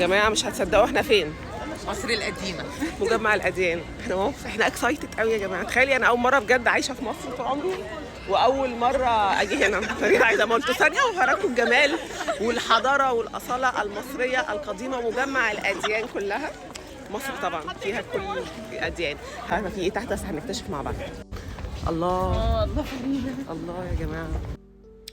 جماعة مش هتصدقوا احنا فين؟ مصر القديمة. مجمع الأديان. احنا اكسايتد قوي يا جماعة. تخيلي انا أول مرة بجد عايشة في مصر طول عمري، وأول مرة أجي هنا. فأنا عايزة ما قلت ثانية وهراكم الجمال والحضارة والأصالة المصرية القديمة، مجمع الأديان كلها. مصر طبعا فيها كل الأديان. عارفة في إيه تحت؟ بس هنكتشف مع بعض. الله الله فريدة. الله يا جماعة.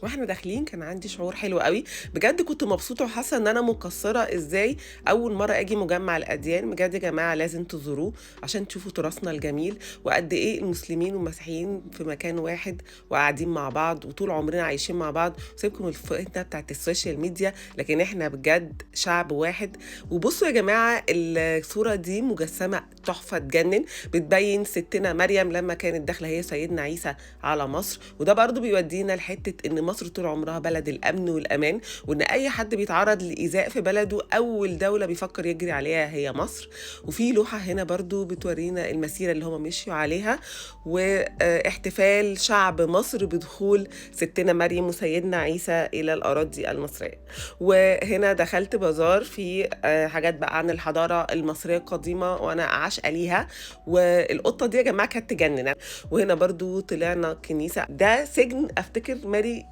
واحنا داخلين كان عندي شعور حلو قوي بجد، كنت مبسوطه وحاسه ان انا مقصره ازاي اول مره اجي مجمع الاديان. بجد يا جماعه لازم تزوروه عشان تشوفوا تراثنا الجميل، وقد ايه المسلمين والمسيحيين في مكان واحد وقاعدين مع بعض وطول عمرنا عايشين مع بعض. سيبكم الفتنه بتاعت السوشيال ميديا، لكن احنا بجد شعب واحد. وبصوا يا جماعه الصوره دي مجسمه تحفه تجنن، بتبين ستنا مريم لما كانت داخله هي سيدنا عيسى على مصر. وده برضو بيودينا لحته ان مصر طول عمرها بلد الامن والامان، وان اي حد بيتعرض لايذاء في بلده اول دوله بيفكر يجري عليها هي مصر. وفي لوحه هنا برضو بتورينا المسيره اللي هم مشيوا عليها، واحتفال شعب مصر بدخول ستنا مريم وسيدنا عيسى الى الاراضي المصريه. وهنا دخلت بازار في حاجات بقى عن الحضاره المصريه القديمه وانا عاشقه ليها. والقطه دي يا جماعه كانت تجنن. وهنا برضو طلعنا كنيسه، ده سجن افتكر ماري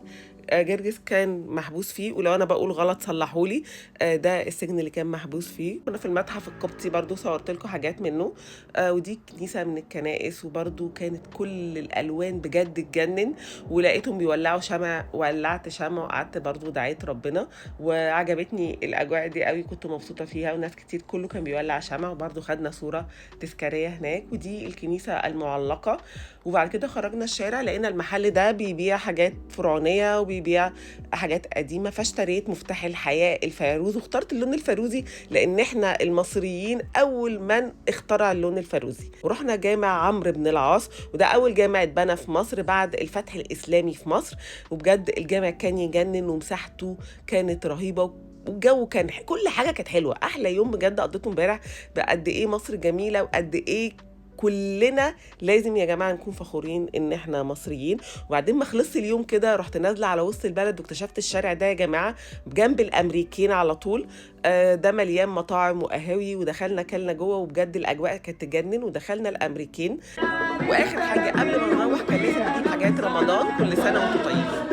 جرجس كان محبوس فيه، ولو انا بقول غلط صلحولي. ده السجن اللي كان محبوس فيه. كنا في المتحف القبطي برضو صورت لكم حاجات منه. ودي كنيسه من الكنائس، وبرضو كانت كل الالوان بجد تجنن. ولقيتهم بيولعوا شمع، ولعت شمع وقعدت برضو دعيت ربنا، وعجبتني الاجواء دي قوي، كنت مبسوطه فيها. وناس كتير كله كان بيولع شمع، وبرضو خدنا صوره تذكاريه هناك. ودي الكنيسه المعلقه. وبعد كده خرجنا الشارع لقينا المحل ده بيبيع حاجات فرعونيه وبيبيع حاجات قديمه، فاشتريت مفتاح الحياه الفيروز. واخترت اللون الفيروزي لان احنا المصريين اول من اخترع اللون الفيروزي. ورحنا جامع عمرو بن العاص، وده اول جامع اتبنى في مصر بعد الفتح الاسلامي في مصر. وبجد الجامع كان يجنن، ومساحته كانت رهيبه، والجو كان كل حاجه كانت حلوه. احلى يوم بجد قضيته امبارح، بقد ايه مصر جميله وقد ايه كلنا لازم يا جماعه نكون فخورين ان احنا مصريين. وبعدين ما خلصت اليوم كده رحت نازله على وسط البلد، واكتشفت الشارع ده يا جماعه جنب الامريكين على طول. ده مليان مطاعم وقهاوي، ودخلنا كلنا جوه، وبجد الاجواء كانت تجنن. ودخلنا الامريكين. واخر حاجه قبل ما نروح كان لازم نجيب حاجات رمضان. كل سنه وانتم طيبين.